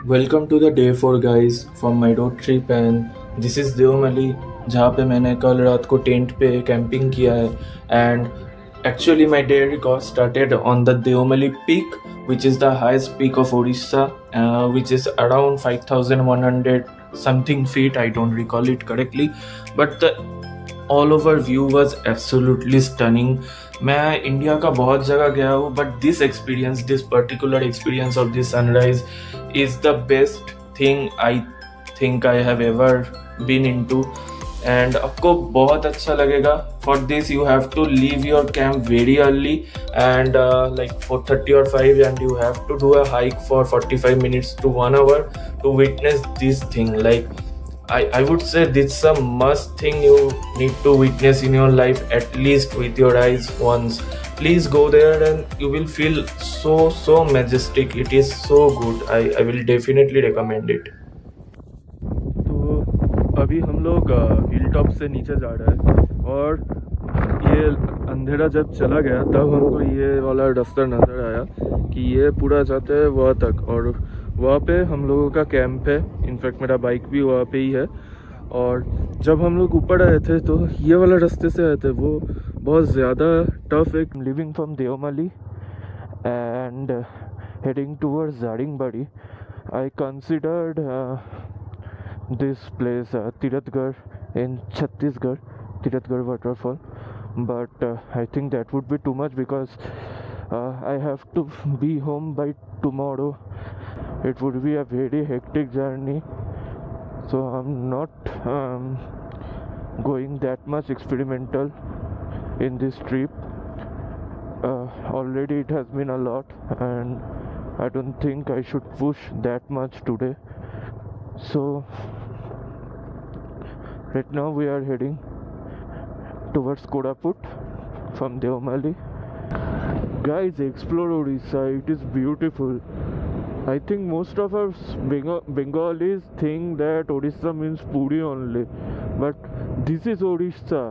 Welcome to the day 4 guys from my road trip and this is Devmali जहाँ पे मैंने कल रात को टेंट पे कैंपिंग किया है and actually my day got started on the Deomali peak which is the highest peak of Orissa which is around 5100 something feet. I don't recall it correctly, but the all over view was absolutely stunning. मैं India का बहुत जगह गया हूँ but this particular experience of this sunrise is the best thing I think I have ever been in to and आपको बहुत अच्छा लगेगा। For this you have to leave your camp very early and like 4:30 or 5 and you have to do a hike for 45 minutes to 1 hour to witness this thing. Like I would say this is a must thing you need to witness in your life at least with your eyes once. Please go there and you will feel so majestic. It is so good. I will definitely recommend it. तो अभी हम लोग hill top से नीचे जा रहे हैं और ये अंधेरा जब चला गया तब हमको ये वाला रास्ता नज़र आया कि ये पूरा जाता है वहाँ तक और वहाँ पे हम लोगों का कैंप है। इनफैक्ट मेरा बाइक भी वहाँ पे ही है। और जब हम लोग ऊपर आए थे तो ये वाला रास्ते से आए थे, वो बहुत ज़्यादा टफ है। Living from Devmali and heading towards Daringbaடி, I considered this place Tiratgarh in Chhattisgarh, Tiratgarh waterfall, but I think that would be too much because I have to be home by tomorrow. It would be a very hectic journey, so I'm not going that much experimental in this trip. Already it has been a lot and I don't think I should push that much today. So right now we are heading towards Kodaput from Devamali. Guys, explore Odisha, it is beautiful. I think most of us Bengalis think that Odisha means Puri only, but this is Odisha.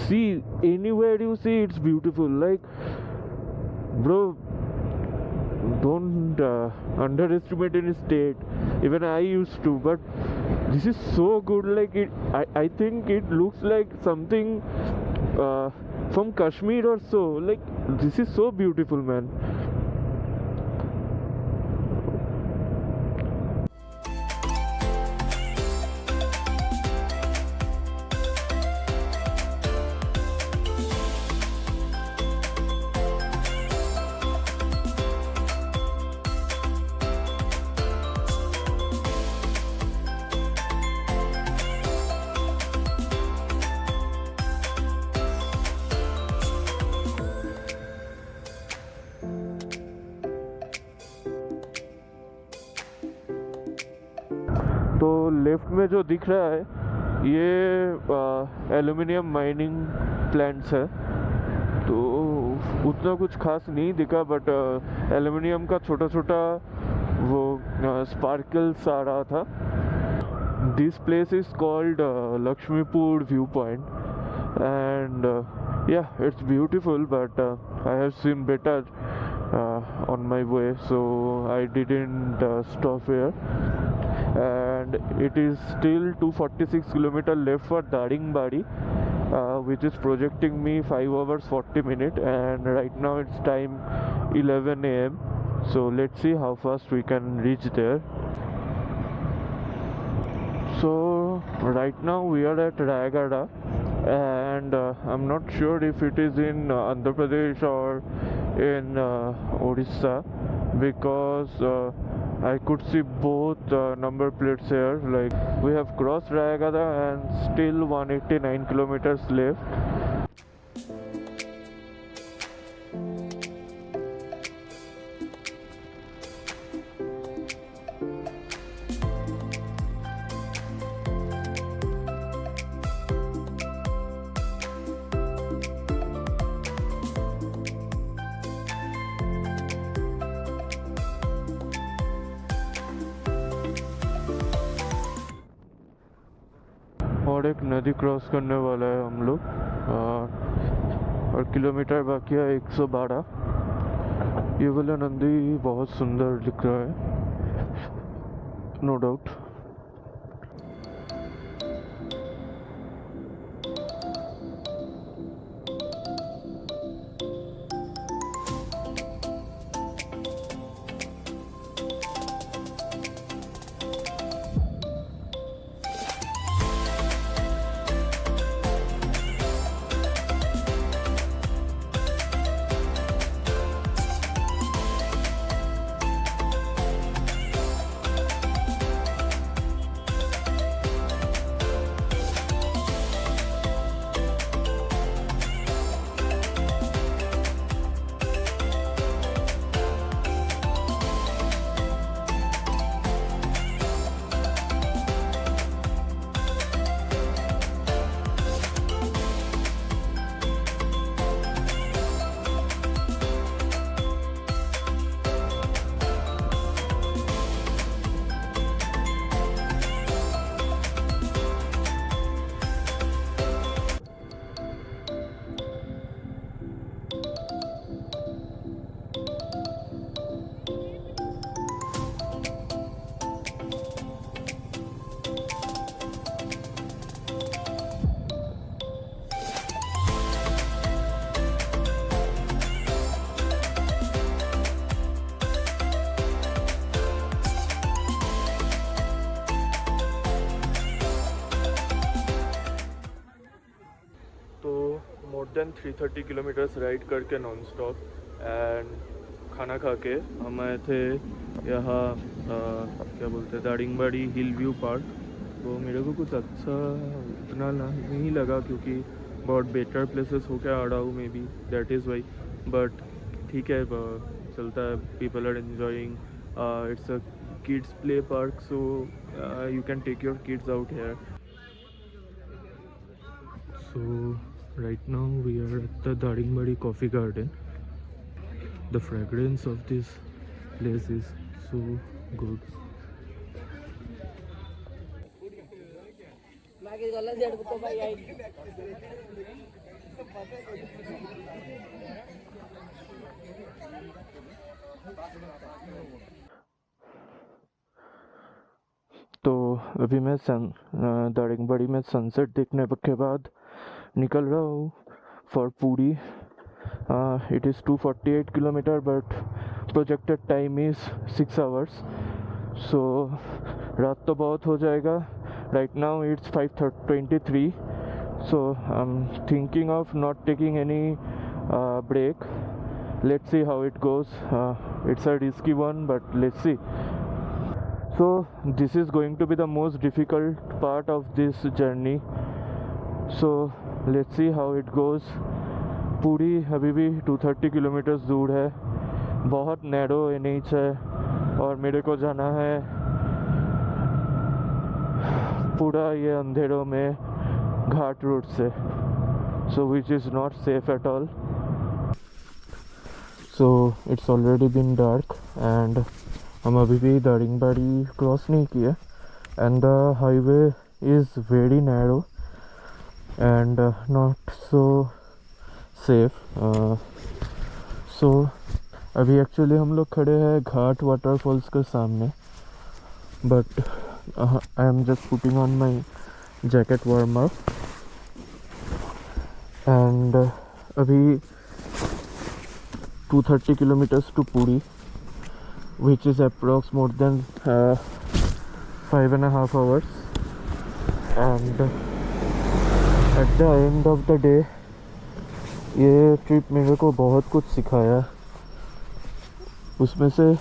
See, anywhere you see it's beautiful. Like, bro, don't underestimate any state. Even I used to, but this is so good. Like I think it looks like something uh, from Kashmir or so. Like, this is so beautiful, man. तो left में जो दिख रहा है ये aluminium mining plants है। तो उतना कुछ खास नहीं दिखा, बट एल्यूमिनियम का छोटा छोटा वो स्पार्कल्स आ रहा था। This place is called Lakshmipur view point and yeah, it's beautiful, but I have seen better on my way, so I didn't stop here. And it is still 246 kilometer left for Daringbadi, which is projecting me 5 hours 40 minutes, and right now it's time 11 a.m. So let's see how fast we can reach there. So right now we are at Rayagada, and I'm not sure if it is in Andhra Pradesh or in Odisha, because I could see both number plates here. Like, we have crossed Rayagada and still 189 kilometers left. और एक नदी cross करने वाला है हम लोग, और kilometre बाकी है 112। ये वाला नदी बहुत सुंदर दिख रहा है। no doubt. तो मोर देन 330 किलोमीटर्स राइड करके नॉन स्टॉप एंड खाना खा के हम आए थे यहाँ क्या बोलते हैं दारिंगबाड़ी हिल व्यू पार्क। तो मेरे को कुछ अच्छा उतना नहीं लगा क्योंकि बहुत बेटर प्लेसेस हो क्या आ रहा हूँ maybe that is why, but ठीक है चलता है। People are enjoying, it's a kids play park, so you can take your kids out here. So right now we are at the Daringbadi Coffee Garden. The fragrance of this place is so good. तो अभी मैं दारिंगबाड़ी में sunset देखने के बाद निकल रहा हूँ for Puri. It is 248 kilometre but projected time is 6 hours, so रात तो बहुत हो जाएगा। Right now it's 5:23, so I am thinking of not taking any break. Let's see how it goes. It's a risky one but let's see. So this is going to be the most difficult part of this journey, so let's see how it goes. पूरी अभी भी 230 kilometres दूर है, बहुत narrow NH है और मेरे को जाना है पूरा ये अंधेरों में घाट रूट से, so which is not safe at all. So it's already been dark and हम अभी भी दारिंगबाड़ी क्रॉस नहीं किया and the highway is very narrow and not so safe. So अभी एक्चुअली हम लोग खड़े हैं घाट वाटरफॉल्स के सामने, but I am just putting on my jacket warm up and अभी 230 kilometers to Puri, which is approx more than 5.5 hours, and at the end of the day ये trip मेरे को बहुत कुछ सिखाया। उसमें से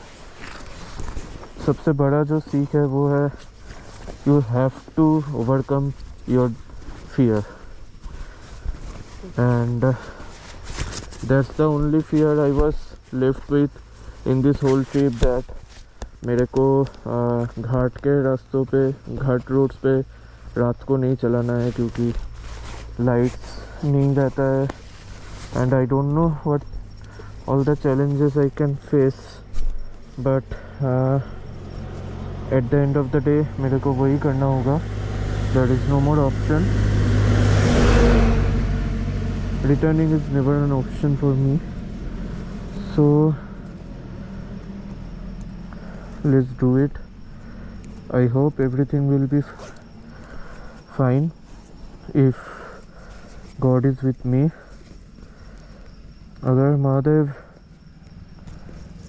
सबसे बड़ा जो सीख है वो है you have to overcome your fear, and that's the only fear I was left with in this whole trip, that मेरे को घाट के रास्तों पे घाट रोड्स पे रात को नहीं चलाना है क्योंकि लाइट्स नहीं रहता है, and I don't know what all the challenges I can face, but at the end of the day मेरे को वही करना होगा। There is no more option. Returning is never an option for me, so let's do it. I hope everything will be fine if God is with me. अगर महादेव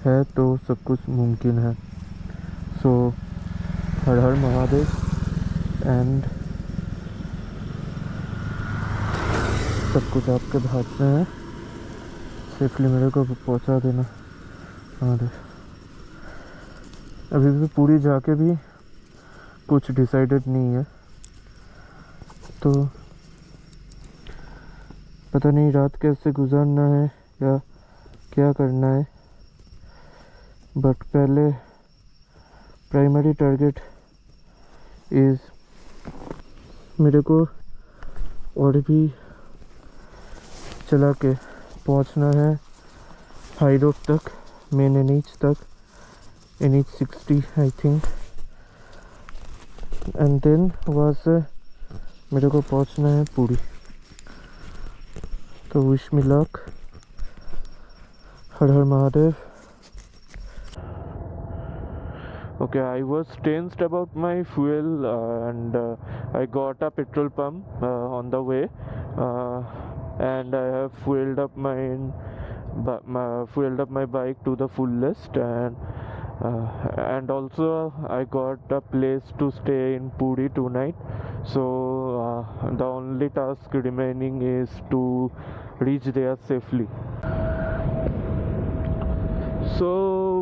है तो सब कुछ मुमकिन है. So हर हर महादेव एंड सब कुछ आपके हाथ में है. सेफली मेरे को पहुंचा देना महादेव. अभी भी पूरी जाके भी कुछ डिसाइडेड नहीं है, तो पता नहीं रात कैसे गुजारना है या क्या करना है. बट पहले प्राइमरी टारगेट इज़ मेरे को और भी चला के पहुंचना है हाई रोड तक, मेन NH तक, NH 60 I think. And then वहाँ से मेरे को पहुंचना है पूरी. तो विश मी लक. हर हर Mahadev. Okay, I was tensed about my fuel and I got a petrol pump on the way, and I have fueled up my bike to the fullest, and also I got a place to stay in Puri tonight. So the only task remaining is to reach there safely. So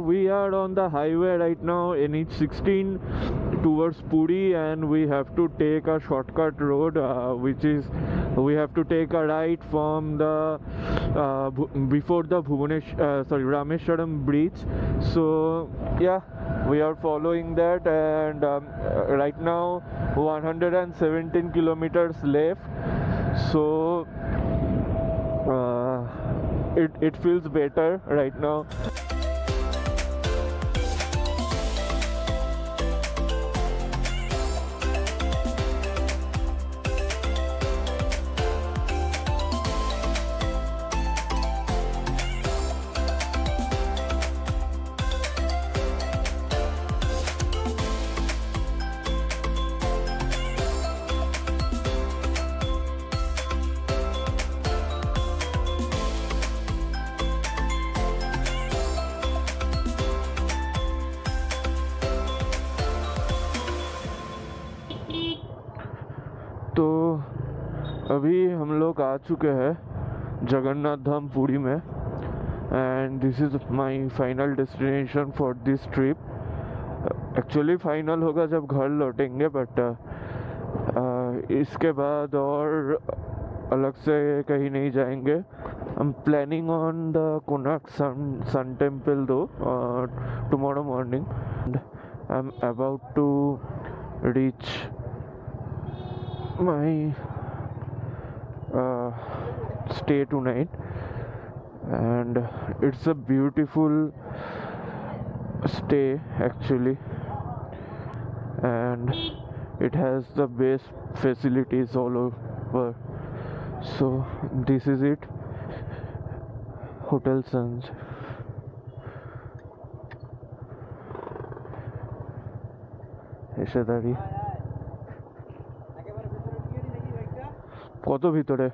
we are on the highway right now, NH 16 towards Puri, and we have to take a shortcut road, which is we have to take a right from the before the Rameshwaram bridge. So yeah, we are following that, and right now 117 kilometers left. So it feels better right now. तो अभी हम लोग आ चुके हैं जगन्नाथ धाम पुरी में, and this is my final destination for this trip. Actually final होगा जब घर लौटेंगे, बट इसके बाद और अलग से कहीं नहीं जाएंगे. I'm planning on the Konark Sun Temple though tomorrow morning, and I'm about to reach my stay tonight, and it's a beautiful stay actually, and it has the best facilities all over. So this is it, Hotel Suns. এসে দাঁড়িয়ে কত ভিতরে